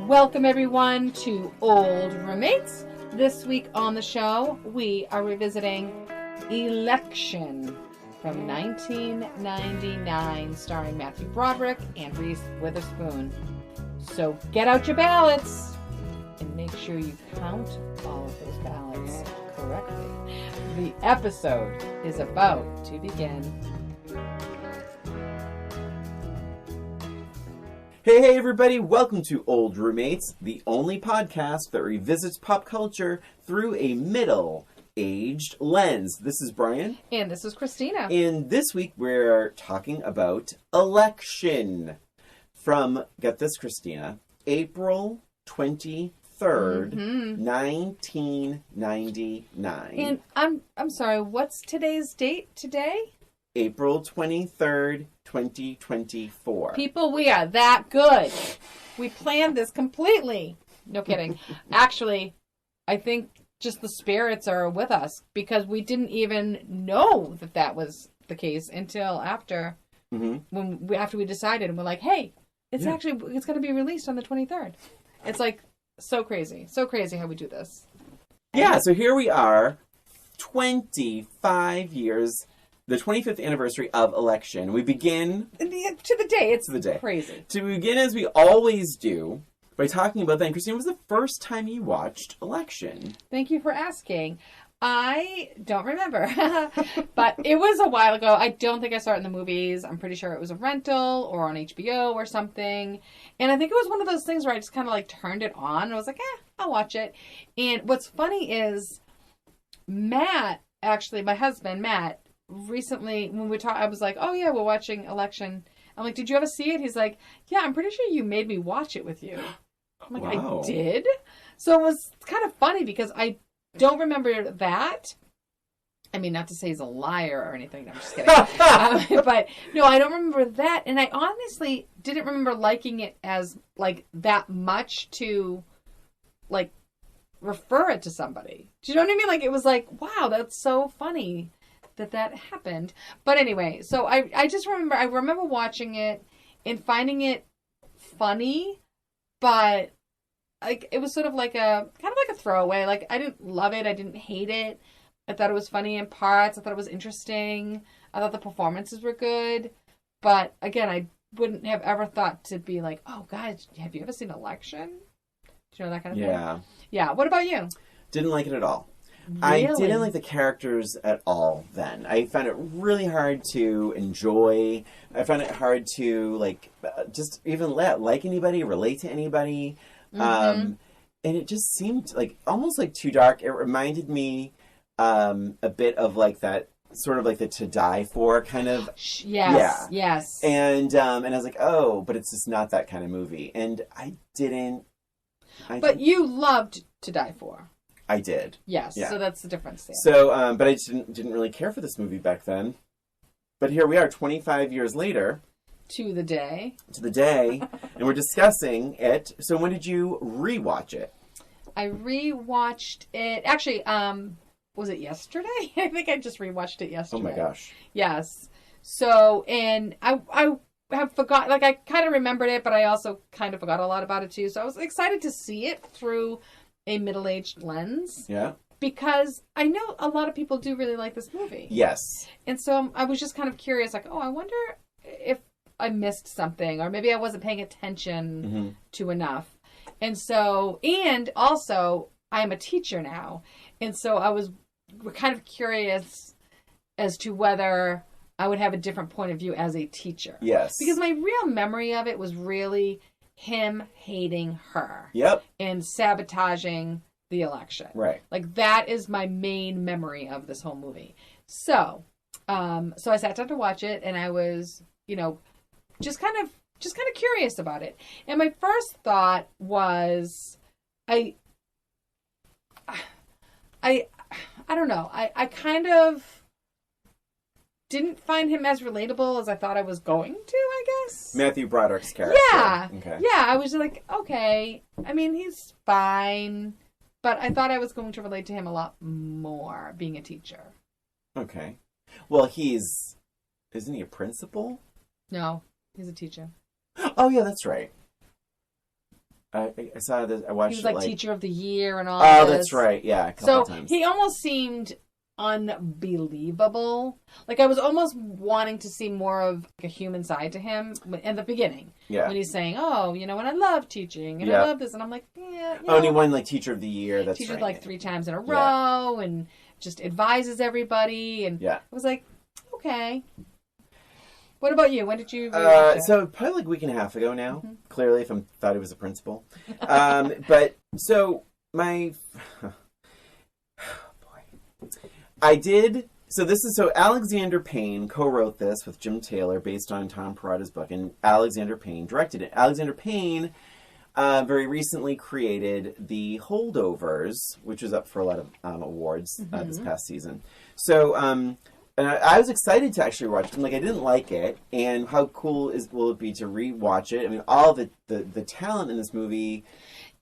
Welcome everyone to Old Roommates. This week on the show, we are revisiting Election from 1999, starring Matthew Broderick and Reese Witherspoon. So get out your ballots and make sure you count all of those ballots correctly. The episode is about to begin. Hey everybody, welcome to Old Roommates, the only podcast that revisits pop culture through a middle-aged lens. This is Brian. And this is Christina. And this week we're talking about Election from, get this Christina, April 23rd, 1999. And I'm sorry, what's today's date today? April 23rd, 2024. People, we are that good. We planned this completely. No kidding. Actually, I think just the spirits are with us because we didn't even know that that was the case until after after we decided, and we're like, hey, it's going to be released on the 23rd. It's like so crazy how we do this. Yeah, so here we are, 25 years. The 25th anniversary of Election. We begin... To the day. It's the day. Crazy. To begin, as we always do, by talking about that. And Christine, was the first time you watched Election? Thank you for asking. I don't remember. But it was a while ago. I don't think I saw it in the movies. I'm pretty sure it was a rental or on HBO or something. And I think it was one of those things where I just kind of like turned it on. And I was like, I'll watch it. And what's funny is Matt, actually, my husband, Matt, recently when we talked, I was like, oh yeah, we're watching Election. I'm like, did you ever see it? He's like, yeah, I'm pretty sure you made me watch it with you. I'm like, wow. I did? So it was kind of funny because I don't remember that. I mean, not to say he's a liar or anything. I'm just kidding. But no, I don't remember that. And I honestly didn't remember liking it as like that much to like refer it to somebody. Do you know what I mean? Like it was like, wow, that's so funny that happened. But anyway, so I just remember watching it and finding it funny, but like it was sort of like a kind of like a throwaway. Like I didn't love it, I didn't hate it. I thought it was funny in parts. I thought it was interesting. I thought the performances were good. But again, I wouldn't have ever thought to be like, oh guys, have you ever seen Election? Do you know that kind of thing? Yeah. What about you? Didn't like it at all. Really? I didn't like the characters at all then. I found it really hard to enjoy. I found it hard to, like, just even like anybody, relate to anybody. And it just seemed, like, almost, like, too dark. It reminded me a bit of, like, that sort of, like, the To Die For kind of... Yes. And I was like, oh, but it's just not that kind of movie. And I didn't... But you loved To Die For. I did. Yes, yeah. So that's the difference there. So, but I just didn't really care for this movie back then. But here we are, 25 years later. To the day. And we're discussing it. So when did you rewatch it? I rewatched it, actually, was it yesterday? I think I just rewatched it yesterday. Oh my gosh. Yes. So, and I have forgot, like I kind of remembered it, but I also kind of forgot a lot about it too. So I was excited to see it through a middle-aged lens. Yeah. Because I know a lot of people do really like this movie. Yes. And so I was just kind of curious, like, oh, I wonder if I missed something, or maybe I wasn't paying attention to enough. And so, and also, I am a teacher now. And so I was kind of curious as to whether I would have a different point of view as a teacher. Yes. Because my real memory of it was really him hating her. Yep. And sabotaging the election. Right. Like that is my main memory of this whole movie. So I sat down to watch it and I was, just kind of curious about it. And my first thought was I don't know. I kind of didn't find him as relatable as I thought I was going to, I guess. Matthew Broderick's character. Yeah. Okay. Yeah, I was like, okay. I mean, he's fine. But I thought I was going to relate to him a lot more being a teacher. Okay. Well, isn't he a principal? No, he's a teacher. Oh, yeah, that's right. I saw this. I watched He was it like teacher of the year and all Oh, this. that's right. Yeah, a couple times. He almost seemed unbelievable. Like I was almost wanting to see more of like a human side to him in the beginning. Yeah. When he's saying, "Oh, and I love teaching and I love this," and I'm like, "Yeah." Oh, and he won like teacher of the year. That's teacher right. like 3 times in a row and just advises everybody. And I was like, okay. What about you? When did you? So probably like a week and a half ago now. Mm-hmm. Clearly, if I thought he was a principal. But so my. I did. So Alexander Payne co-wrote this with Jim Taylor based on Tom Perrotta's book, and Alexander Payne directed it. Alexander Payne very recently created The Holdovers, which was up for a lot of awards this past season. So, and I was excited to actually watch it. I'm like, I didn't like it, and how cool will it be to rewatch it? I mean, all the talent in this movie,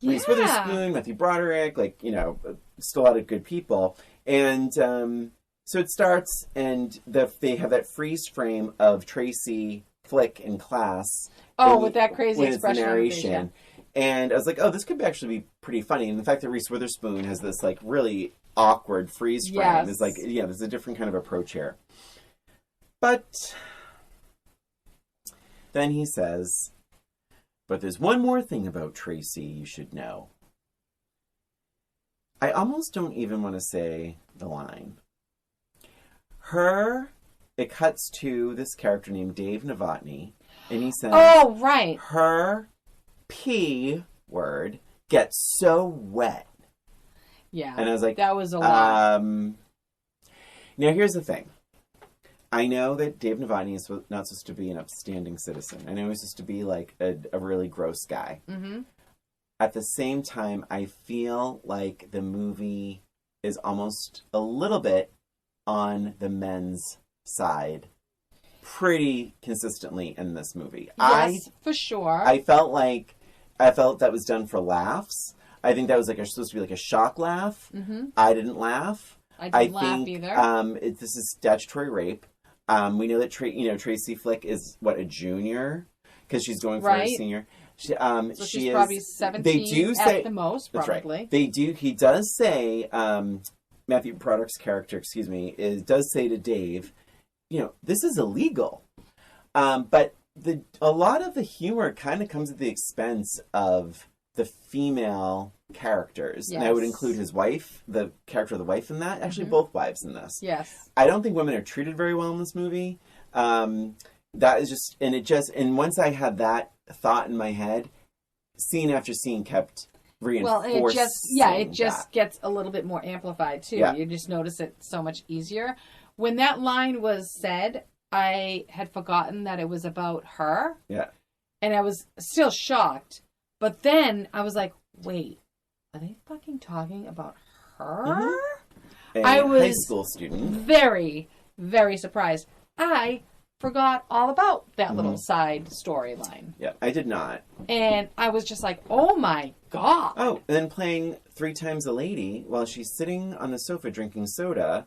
Reese Witherspoon, Matthew Broderick, still a lot of good people. And so it starts, and they have that freeze frame of Tracy Flick in class. Oh, with that crazy expression. The narration. And I was like, oh, this could actually be pretty funny. And the fact that Reese Witherspoon has this like really awkward freeze frame is like, there's a different kind of approach here. But then he says, but there's one more thing about Tracy you should know. I almost don't even want to say the line. It cuts to this character named Dave Novotny, and he says, oh, right. Her P word gets so wet. Yeah. And I was like, that was a lot. Now, here's the thing. I know that Dave Novotny is not supposed to be an upstanding citizen. I know he's supposed to be like a really gross guy. Mm-hmm. At the same time, I feel like the movie is almost a little bit on the men's side pretty consistently in this movie. Yes, for sure. I felt that was done for laughs. I think that was supposed to be like a shock laugh. Mm-hmm. I didn't laugh. I didn't laugh either. This is statutory rape. We know that Tracy Flick is a junior because she's going for a senior. She's probably 17 at the most, probably. That's right. He does say, Matthew Broderick's character, does say to Dave, this is illegal. But a lot of the humor kind of comes at the expense of the female characters. Yes. And I would include his wife, the character of the wife in that. Actually, both wives in this. Yes. I don't think women are treated very well in this movie. That is and once I had that thought in my head, scene after scene kept reinforcing. Well, it just gets a little bit more amplified too. Yeah. You just notice it so much easier. When that line was said, I had forgotten that it was about her. Yeah. And I was still shocked. But then I was like, wait, are they fucking talking about her? Mm-hmm. I was high school student. Very, very surprised. I forgot all about that little side storyline. Yeah, I did not. And I was just like, oh my God. Oh, and then playing 3 Times a Lady while she's sitting on the sofa drinking soda,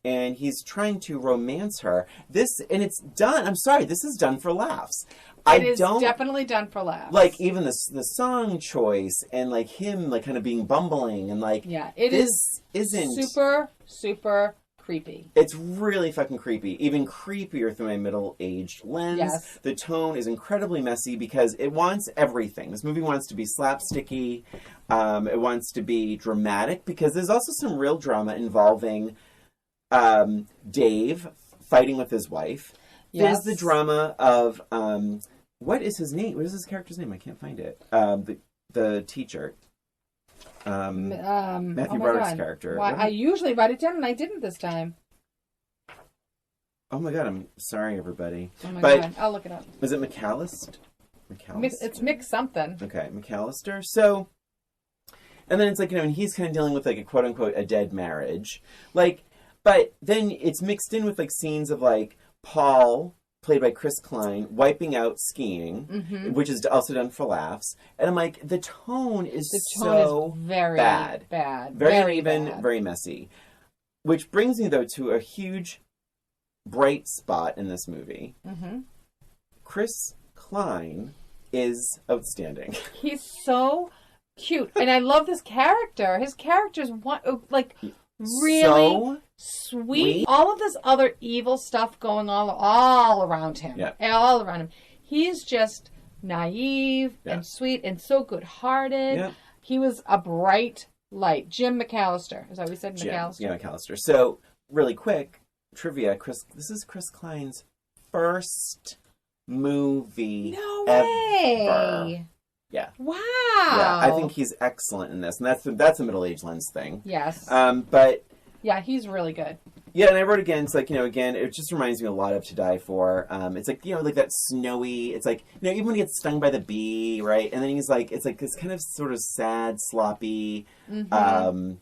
and he's trying to romance her. And it's done. I'm sorry, this is done for laughs. It is definitely done for laughs. Like, even the song choice and, like, him, like, kind of being bumbling and, like... Yeah, isn't... Super, super creepy. It's really fucking creepy. Even creepier through my middle-aged lens. Yes. The tone is incredibly messy because it wants everything. This movie wants to be slapsticky. It wants to be dramatic because there's also some real drama involving Dave fighting with his wife. Yes. There's the drama of... what is his name? What is his character's name? I can't find it. The teacher. Matthew Broderick's character. Why, I usually write it down and I didn't this time. Oh my God, I'm sorry, everybody. Oh my God, I'll look it up. Was it McAllister? It's Mick something. Okay, McAllister. So, and then it's like, and he's kind of dealing with like a quote unquote a dead marriage. Like, but then it's mixed in with like scenes of like Paul, played by Chris Klein, wiping out skiing, which is also done for laughs. And I'm like, the tone is so very bad. Very uneven, bad. Very messy. Which brings me, though, to a huge bright spot in this movie. Mm-hmm. Chris Klein is outstanding. He's so cute. And I love this character. His character's like really So sweet. All of this other evil stuff going on all around him. Yeah. All around him. He's just naive Yeah. and sweet and so good-hearted. Yeah. He was a bright light. Jim McAllister. Is that what we said? McAllister? Yeah, McAllister. So, really quick, trivia. This is Chris Klein's first movie No ever. way. Yeah. Wow. Yeah, I think he's excellent in this. And that's a middle-aged lens thing. Yes. But... yeah, he's really good. Yeah, and I wrote again, it's like, again, it just reminds me a lot of To Die For. It's like, like that snowy, it's like, even when he gets stung by the bee, right? And then he's like, it's like this kind of sort of sad, sloppy, yeah,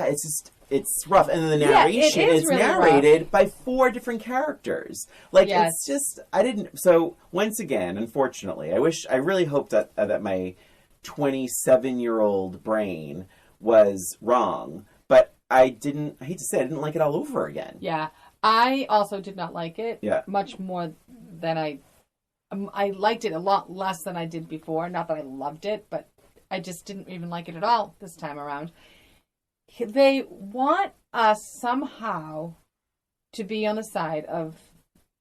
it's just, it's rough. And then the narration is really narrated rough. by 4 different characters. Like, Yes. it's just, so, once again, unfortunately, I really hoped that my 27-year-old brain was wrong, but I hate to say, I didn't like it all over again. Yeah. I also did not like it. Yeah. Much more than I liked it a lot less than I did before. Not that I loved it, but I just didn't even like it at all this time around. They want us somehow to be on the side of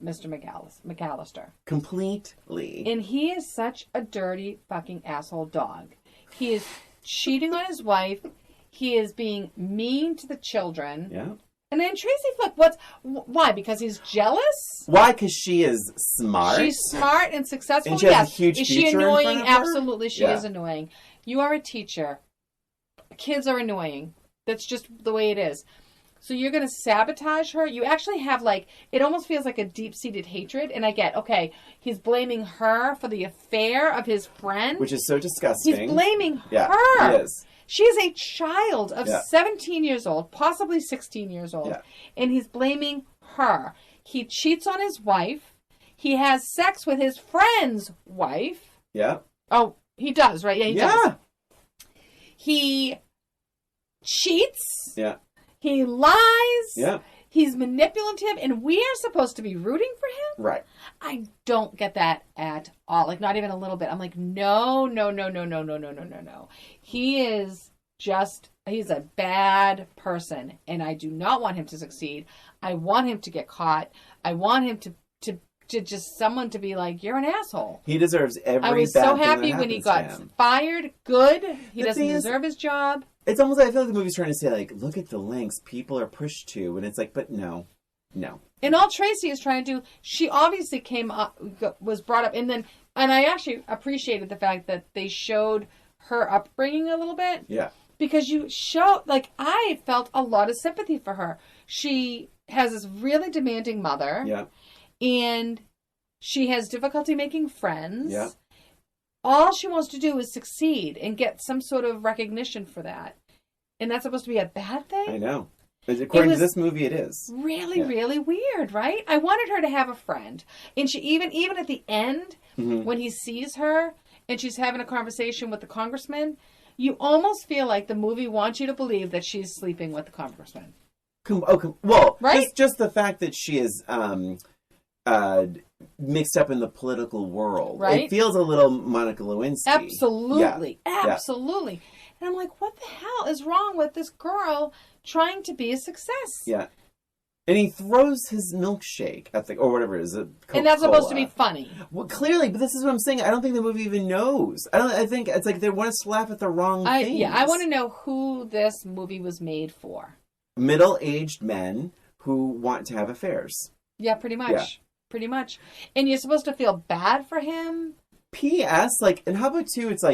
Mr. McAllister. Completely. And he is such a dirty fucking asshole dog. He is cheating on his wife. He is being mean to the children. Yeah. And then Tracy Flick, why? Because he's jealous? Why? Because she is smart. She's smart and successful. And she has yes. a huge Is she future in annoying? front of her? Absolutely, she is annoying. You are a teacher. Kids are annoying. That's just the way it is. So you're going to sabotage her? You actually have it almost feels like a deep-seated hatred. And I get, okay, he's blaming her for the affair of his friend. Which is so disgusting. He's blaming Yeah, her. he is. She is a child of 17 years old, possibly 16 years old. Yeah. And he's blaming her. He cheats on his wife. He has sex with his friend's wife. Yeah. Oh, he does, right? Yeah, he does. Yeah. He cheats. Yeah. He lies. Yeah. He's manipulative, and we are supposed to be rooting for him? Right. I don't get that at all. Not even a little bit. I'm like, no. He's a bad person, and I do not want him to succeed. I want him to get caught. I want him to just someone to be like, you're an asshole. He deserves every I was bad so thing happy that when he happens got to him. fired. Good. He The doesn't thing is, deserve his job. It's almost like I feel like the movie's trying to say, look at the lengths people are pushed to. And it's like, but no. And all Tracy is trying to do, she obviously was brought up, and I actually appreciated the fact that they showed her upbringing a little bit. Yeah. Because I felt a lot of sympathy for her. She has this really demanding mother. Yeah. And she has difficulty making friends. Yeah. All she wants to do is succeed and get some sort of recognition for that. And that's supposed to be a bad thing? I know. According to this movie, it is. Really, really weird, right? I wanted her to have a friend. And she even at the end, when he sees her and she's having a conversation with the congressman, you almost feel like the movie wants you to believe that she's sleeping with the congressman. Well, right? just the fact that she is mixed up in the political world. Right? It feels a little Monica Lewinsky. Absolutely. Yeah. Absolutely. And I'm like, what the hell is wrong with this girl trying to be a success? Yeah. And he throws his milkshake at or whatever it is. And that's supposed to be funny. Well, clearly, but this is what I'm saying. I don't think the movie even knows. I think it's like they want to laugh at the wrong things. Yeah, I want to know who this movie was made for. Middle-aged men who want to have affairs. Yeah, pretty much. Yeah. Pretty much. And you're supposed to feel bad for him. P.S. And how about too, it's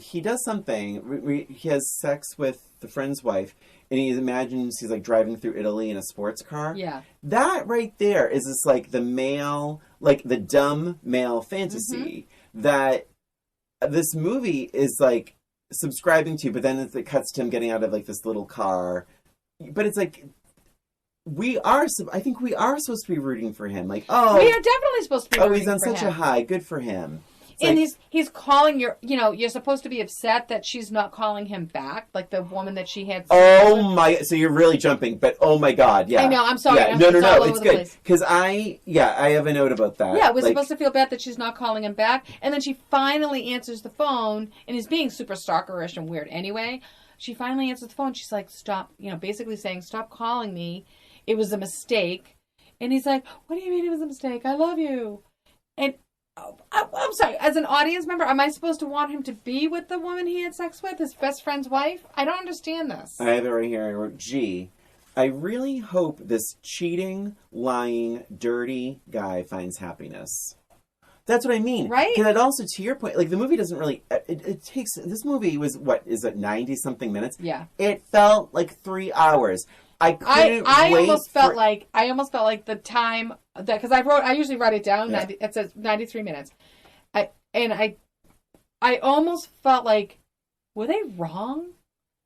he does something. He has sex with the friend's wife, and he imagines he's driving through Italy in a sports car. Yeah. That right there is this the male, the dumb male fantasy that this movie is subscribing to, but then it cuts to him getting out of this little car. But it's I think we are supposed to be rooting for him. We are definitely supposed to be rooting for him. he's on such a high. Good for him. And he's calling you're supposed to be upset that she's not calling him back, like the woman that she had. Oh my! So you're really jumping, but oh my God, yeah. I know. I'm sorry. Yeah, no. It's good because I have a note about that. Yeah, we're supposed to feel bad that she's not calling him back, and then she finally answers the phone, and he's being super stalkerish and weird. Anyway, she finally answers the phone. She's like, "Stop!" Basically saying, "Stop calling me. It was a mistake." And he's like, "What do you mean it was a mistake? I love you." And I'm sorry, as an audience member, am I supposed to want him to be with the woman he had sex with, his best friend's wife? I don't understand this. I have it right here. I wrote, gee, I really hope this cheating, lying, dirty guy finds happiness. That's what I mean. Right? Because also, to your point, like, the movie doesn't really... It takes... This movie was, 90-something minutes? Yeah. It felt like 3 hours. I almost felt like the time that, because I usually write it down. Yeah. It says 93 minutes. I almost felt like, were they wrong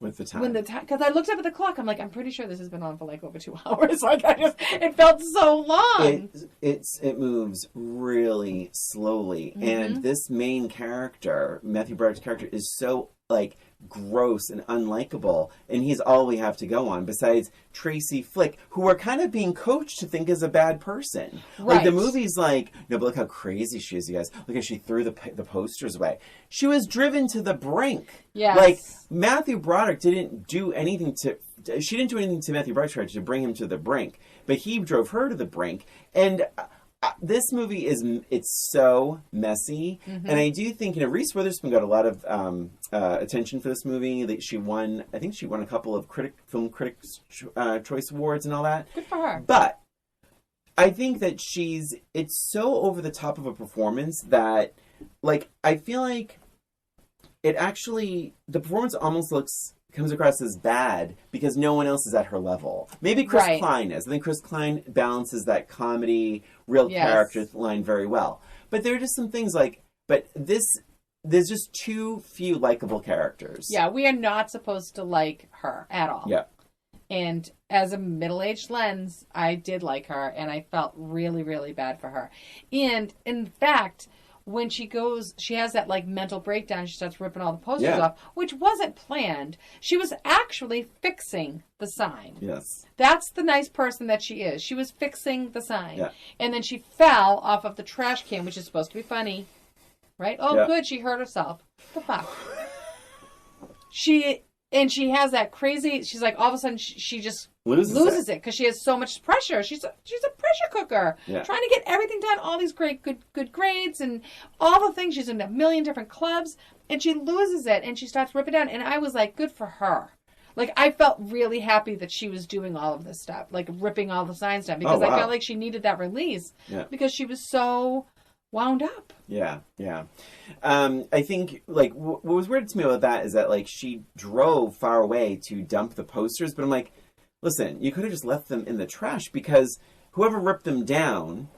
with the time? Because I looked up at the clock. I'm like, I'm pretty sure this has been on for like over 2 hours. Like it felt so long. It moves really slowly, and this main character, Matthew Broderick's character, is so like gross and unlikable, and he's all we have to go on besides Tracy Flick, who we're kind of being coached to think is a bad person. Right. Like, the movie's like, no, but look how crazy she is, you guys. Look how she threw the posters away. She was driven to the brink. Yes. Like, Matthew Broderick didn't do anything to Matthew Broderick to bring him to the brink, but he drove her to the brink. And this movie it's so messy, and I do think Reese Witherspoon got a lot of attention for this movie. That she won a couple of film critics choice awards and all that. Good for her. But I think that it's so over the top of a performance that, like, I feel like the performance almost comes across as bad because no one else is at her level. Maybe Chris Klein is. I think Chris Klein balances that comedy, real character line very well. But there are just some things there's just too few likable characters. Yeah, we are not supposed to like her at all. Yeah. And as a middle-aged lens, I did like her, and I felt really, really bad for her. And in fact, when she has that like mental breakdown, she starts ripping all the posters off, which wasn't planned. She was actually fixing the sign. Yes. That's the nice person that she is. She was fixing the sign. Yeah. And then she fell off of the trash can, which is supposed to be funny. Right? Oh, good, she hurt herself. What the fuck? She has that crazy, she's like, all of a sudden, she just loses it because she has so much pressure. She's a pressure cooker, trying to get everything done, all these great, good grades and all the things. She's in a million different clubs, and she loses it, and she starts ripping down. And I was like, good for her. Like, I felt really happy that she was doing all of this stuff, like ripping all the signs down, because I felt like she needed that release because she was so wound up. Yeah. I think, like, what was weird to me about that is that, like, she drove far away to dump the posters, but I'm like, listen, you could have just left them in the trash, because whoever ripped them down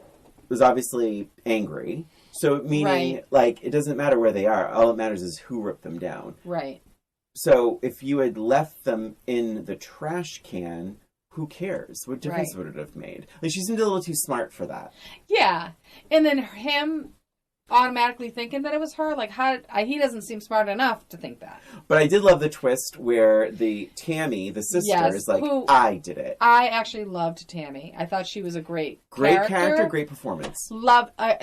was obviously angry. So, meaning, like, it doesn't matter where they are. All that matters is who ripped them down. Right. So, if you had left them in the trash can, who cares? What difference would it have made? Like, she seemed a little too smart for that. Yeah. And then him automatically thinking that it was her, like, he doesn't seem smart enough to think that. But I did love the twist where Tammy, the sister, is like, I did it. I actually loved Tammy. I thought she was a great character, great performance.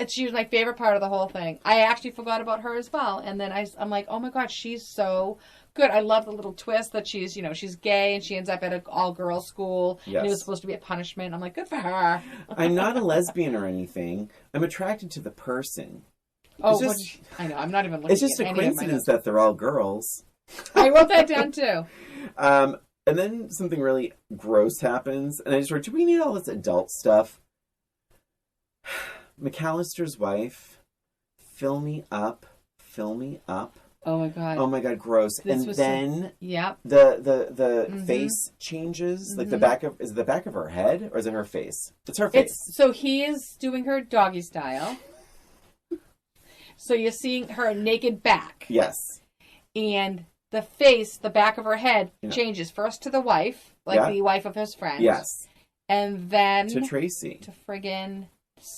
She was my favorite part of the whole thing. I actually forgot about her as well. And then I'm like, oh my God, she's so good. I love the little twist that she's gay and she ends up at an all-girls school. Yes. And it was supposed to be a punishment. I'm like, good for her. I'm not a lesbian or anything. I'm attracted to the person. Oh, I know. I'm not even looking at any of my notes. It's just a coincidence that they're all girls. I wrote that down too. And then something really gross happens. And I just wrote, do we need all this adult stuff? McAllister's wife, fill me up. Oh my God, gross. The face changes. Like the back of her head, or is it her face? It's her face. So he is doing her doggy style. So you're seeing her naked back. Yes. And the face, the back of her head changes first to the wife, the wife of his friend. Yes. And then to Tracy. To friggin'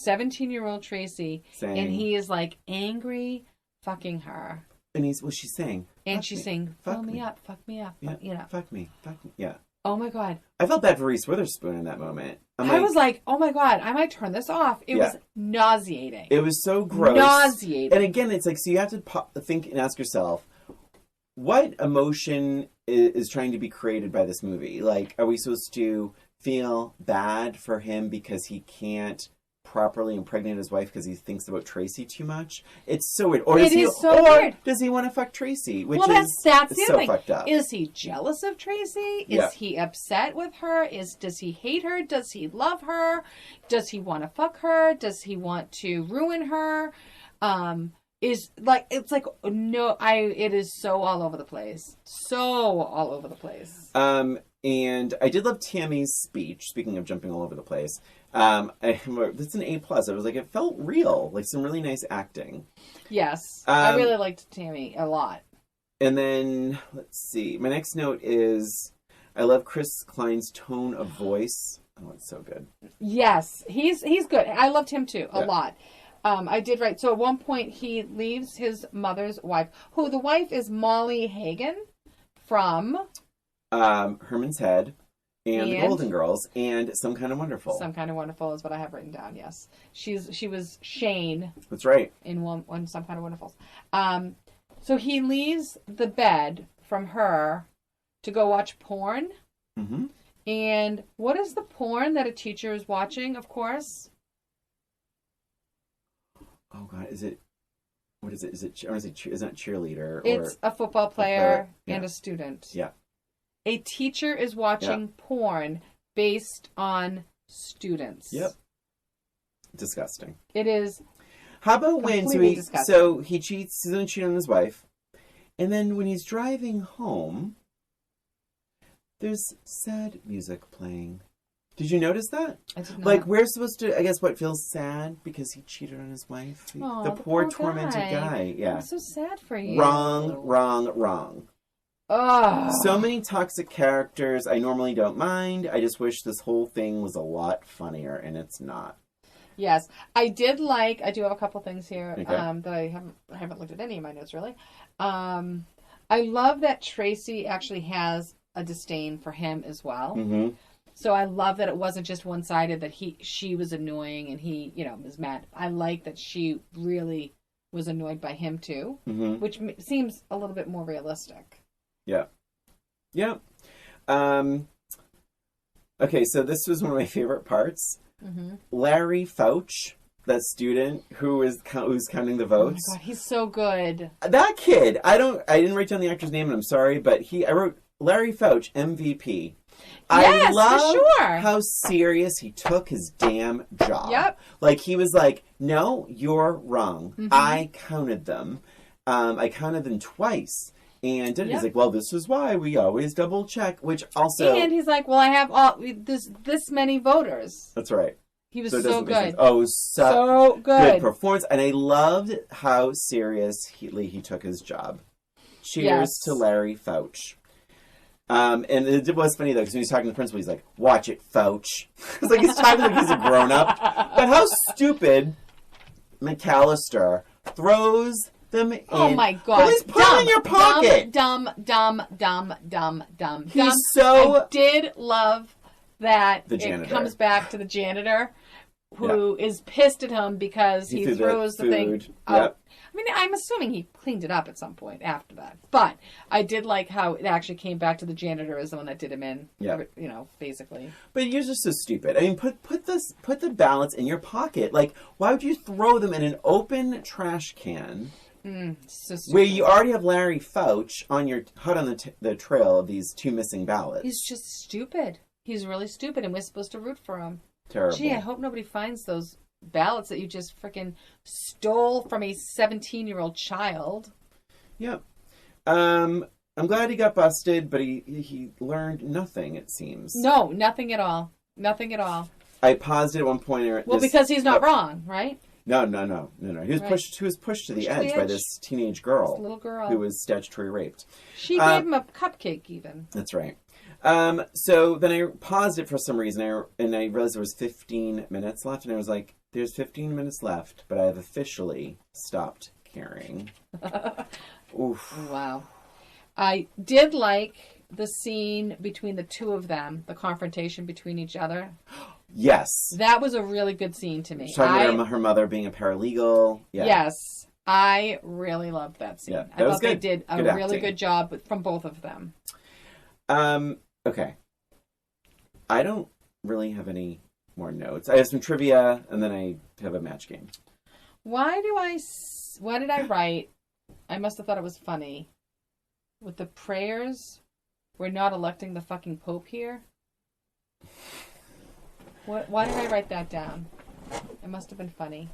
17-year-old Tracy, saying, and he is like angry fucking her. And she's saying, and she's saying, fuck me up, fuck me up, yeah, you know. fuck me, yeah. Oh my God. I felt bad for Reese Witherspoon in that moment. I was like, oh my God, I might turn this off. It was nauseating. It was so gross. Nauseating. And again, it's like, so you have to think and ask yourself, what emotion is trying to be created by this movie? Like, are we supposed to feel bad for him because he can't properly impregnate his wife because he thinks about Tracy too much? It's so weird. Or weird. Does he want to fuck Tracy? Which that's so fucked up. Is he jealous of Tracy? Is he upset with her? Does he hate her? Does he love her? Does he want to fuck her? Does he want to ruin her? It is so all over the place. So all over the place. And I did love Tammy's speech, speaking of jumping all over the place. It's an A+. I was like, it felt real. Like, some really nice acting. Yes. I really liked Tammy a lot. And then, let's see. My next note is, I love Chris Klein's tone of voice. Oh, it's so good. Yes. He's good. I loved him, too, a lot. I did write. So, at one point, he leaves his mother's wife, who the wife is Molly Hagan from... Herman's Head and The Golden Girls and Some Kind of Wonderful. Some Kind of Wonderful is what I have written down, yes. She was Shane. That's right. In one Some Kind of Wonderful. So he leaves the bed from her to go watch porn. Mm-hmm. And what is the porn that a teacher is watching, of course? Oh, God. What is it? Is it not cheerleader? It's a football player and a student. Yeah. A teacher is watching porn based on students. Yep. Disgusting. It is. How about when he cheats, he's going to cheat on his wife, and then when he's driving home, there's sad music playing. Did you notice that? I did not. Like, we're supposed to, I guess, feels sad because he cheated on his wife? The poor tormented guy. Yeah. I'm so sad for you. Wrong. Oh. So many toxic characters I normally don't mind. I just wish this whole thing was a lot funnier, and it's not. Yes. I do have a couple things here that I haven't looked at any of my notes, really. I love that Tracy actually has a disdain for him as well. Mm-hmm. So I love that it wasn't just one-sided, that she was annoying and he, was mad. I like that she really was annoyed by him too, which seems a little bit more realistic. Yeah. Yeah. Okay, so this was one of my favorite parts. Mm-hmm. Larry Fouch, that student who's counting the votes. Oh my God, he's so good. That kid, I didn't write down the actor's name, and I'm sorry, but I wrote Larry Fouch, MVP. Yes, I love for sure. how serious he took his damn job. Yep. Like, he was like, no, you're wrong. Mm-hmm. I counted them. I counted them twice. And he's like, well, this is why we always double check, which also... And he's like, well, I have this many voters. That's right. He was so good. Oh, so good performance. And I loved how serious he took his job. Cheers to Larry Fouch. And it was funny, though, because when he's talking to the principal, he's like, watch it, Fouch. It's like he's talking like he's a grown-up. But how stupid McAllister throws them in. Oh, my God. Please put them in your pocket. Dumb. He's so... I did love that it comes back to the janitor who is pissed at him because he throws the thing out. Yep. I mean, I'm assuming he cleaned it up at some point after that. But I did like how it actually came back to the janitor as the one that did him in. Yeah. Basically. But you're just so stupid. I mean, put the ballots in your pocket. Like, why would you throw them in an open trash can? So stupid. Where you already have Larry Fouch on the trail of these two missing ballots. He's just stupid. He's really stupid, and we're supposed to root for him. Terrible. Gee, I hope nobody finds those ballots that you just freaking stole from a 17-year-old child. Yep. I'm glad he got busted, but he learned nothing, it seems. No, nothing at all. Nothing at all. I paused it at one point. Because he's not wrong, right? No. He was pushed to the edge by this teenage girl. This little girl. Who was statutory raped. She gave him a cupcake, even. That's right. So then I paused it for some reason, and I realized there was 15 minutes left, and I was like, There's 15 minutes left, but I have officially stopped caring. Oof. Wow. I did like the scene between the two of them, the confrontation between each other. Yes. That was a really good scene to me. Talking about her mother being a paralegal. Yeah. Yes. I really loved that scene. Yeah, I thought they good. did a Good really acting. good job from both of them. Okay. I don't really have any more notes. I have some trivia, and then I have a match game. What did I write? I must have thought it was funny. With the prayers, we're not electing the fucking Pope here. Why did I write that down? It must have been funny.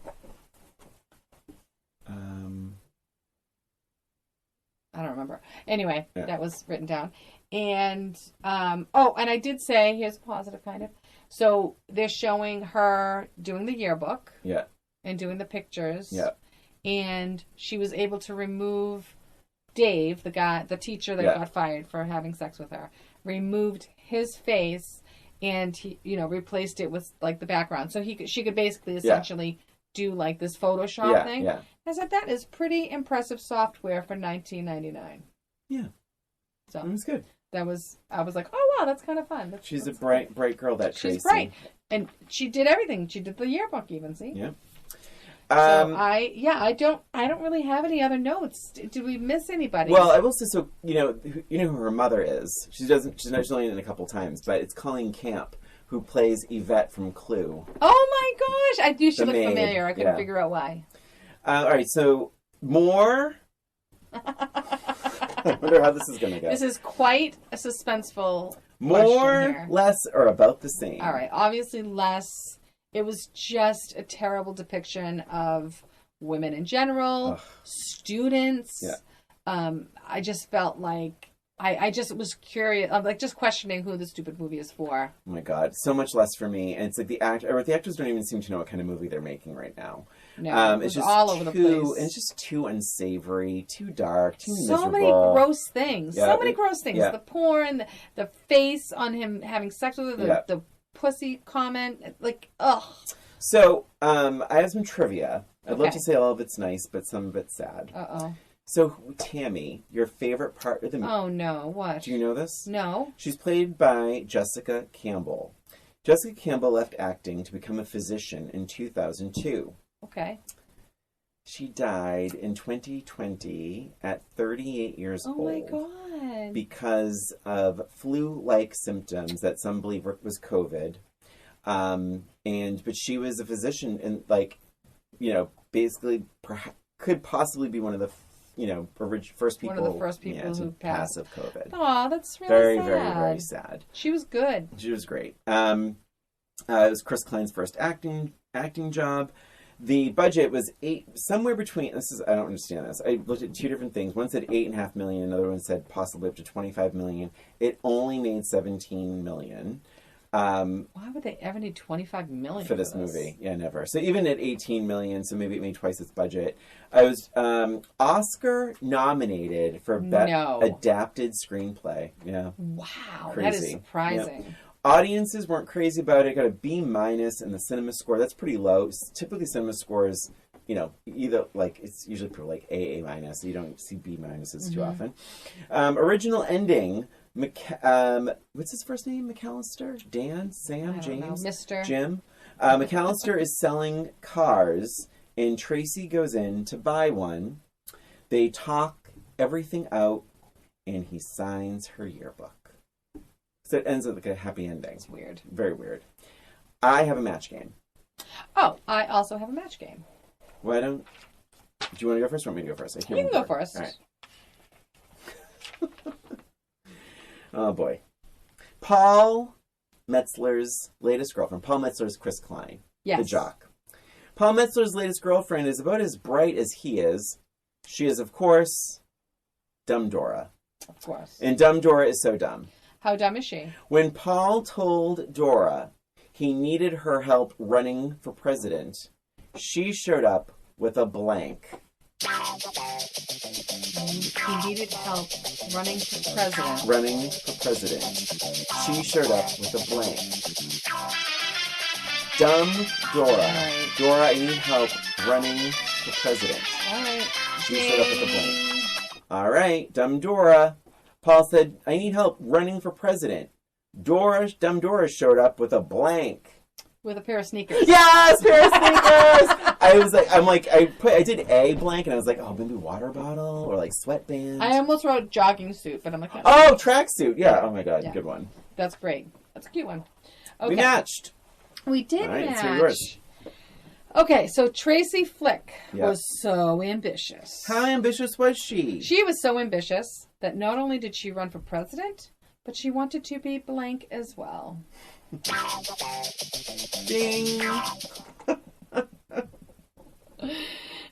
I don't remember. Anyway, yeah. That was written down. And, and I did say, here's a positive kind of. So they're showing her doing the yearbook. Yeah. And doing the pictures. Yeah. And she was able to remove Dave, the teacher that got fired for having sex with her, removed his face and he, replaced it with like the background. So she could basically essentially do like this Photoshop thing. Yeah. I said that is pretty impressive software for $19.99. Yeah. So it was good. I was like, oh wow, that's kind of fun. She's a bright girl, that Tracy. She's bright. And she did everything. She did the yearbook even, see? Yeah. So I don't really have any other notes. Did we miss anybody? Well, I will say, so you know who her mother is. She's only in it a couple times, but it's Colleen Camp, who plays Yvette from Clue. Oh my gosh, I knew she looked maid. familiar. I couldn't figure out why. All right, so more. I wonder how this is going to go. This is quite a suspenseful more, question here. Less, or about the same? All right, obviously less. It was just a terrible depiction of women in general, students. Yeah. I just felt like I just was curious. I'm like just questioning who the stupid movie is for. Oh my god, so much less for me. And it's like the actors don't even seem to know what kind of movie they're making right now. No, it's just all over the place. And it's just too unsavory, too dark, too miserable. So many gross things. Yeah, so many gross things. Yeah. The porn, the face on him having sex with her, the pussy comment. Like, ugh. So, I have some trivia. I'd love to say all of it's nice, but some of it's sad. Uh-oh. So, Tammy, your favorite part of the movie. Oh, no. What? Do you know this? No. She's played by Jessica Campbell. Jessica Campbell left acting to become a physician in 2002. Okay. She died in 2020 at 38 years old. Oh, my God. Because of flu-like symptoms that some believe was COVID. But she was a physician and, basically could possibly be one of the, first people. One of the first people who passed of COVID. Oh, that's really very, sad. very, very sad. She was good. She was great. It was Chris Klein's first acting job. The budget was somewhere between. I don't understand this. I looked at two different things. One said $8.5 million. Another one said possibly up to $25 million. It only made $17 million. Why would they ever need $25 million for this movie? Yeah, never. So even at $18 million, so maybe it made twice its budget. I was Oscar nominated for adapted screenplay. Yeah. Wow, crazy. that is surprising. Yep. Audiences weren't crazy about it. It got a B- in the cinema score. That's pretty low. Typically, cinema scores, either it's usually pretty AA-. You don't see B- too often. Original ending. What's his first name? McAllister? Dan? Sam? James? Mr. Jim? McAllister is selling cars, and Tracy goes in to buy one. They talk everything out, and he signs her yearbook. So it ends with a happy ending. It's weird. Very weird. I have a match game. Oh, I also have a match game. Why don't... Do you want to go first or want me to go first? You can go first. All right. Oh, boy. Paul Metzler's latest girlfriend. Paul Metzler's Chris Klein. Yes. The jock. Paul Metzler's latest girlfriend is about as bright as he is. She is, of course, Dumb Dora. Of course. And Dumb Dora is so dumb. How dumb is she? When Paul told Dora he needed her help running for president, she showed up with a blank. He needed help running for president. Running for president. She showed up with a blank. Dumb Dora. All right. Dora, I need help running for president. All right. She showed up with a blank. All right, Dumb Dora. Paul said, I need help running for president. Dumb Dora showed up with a blank. With a pair of sneakers. Yes, pair of sneakers. I did a blank, and I was like, oh, maybe water bottle or like sweatband. I almost wrote jogging suit, but I'm like, oh, tracksuit. Yeah. Oh my God, Yeah. good one. That's great. That's a cute one. Okay. We matched. We did All right, match. so yours. Okay, so Tracy Flick Yeah. was so ambitious. How ambitious was she? She was so ambitious that not only did she run for president, but she wanted to be blank as well. Ding.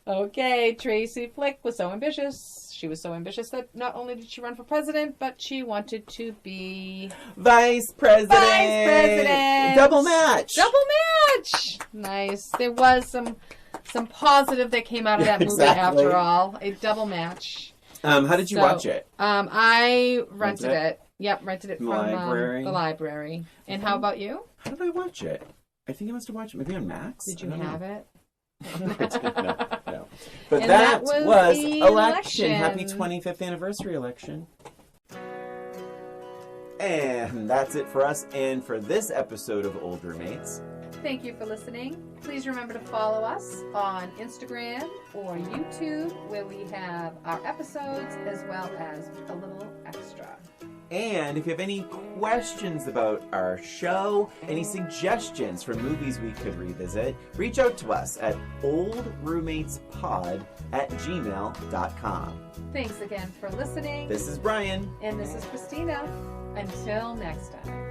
Okay, Tracy Flick was so ambitious. She was so ambitious that not only did she run for president, but she wanted to be Vice president. Vice president. Double match. Double match. Nice. There was some positive that came out of that movie Exactly. after all. A double match. How did you watch it? I rented it. Yep, rented it From from the library? the library. And how about you? How did I watch it? I think I must have watched it maybe on Max. Did you have it? No. But And that that was was the election. election. Happy 25th anniversary election. And that's it for us and for this episode of Old Roommates. Thank you for listening. Please remember to follow us on Instagram or YouTube, where we have our episodes as well as a little extra. And if you have any questions about our show, any suggestions for movies we could revisit, reach out to us at oldroommatespod@gmail.com. Thanks again for listening. This is Brian. And this is Christina. Until next time.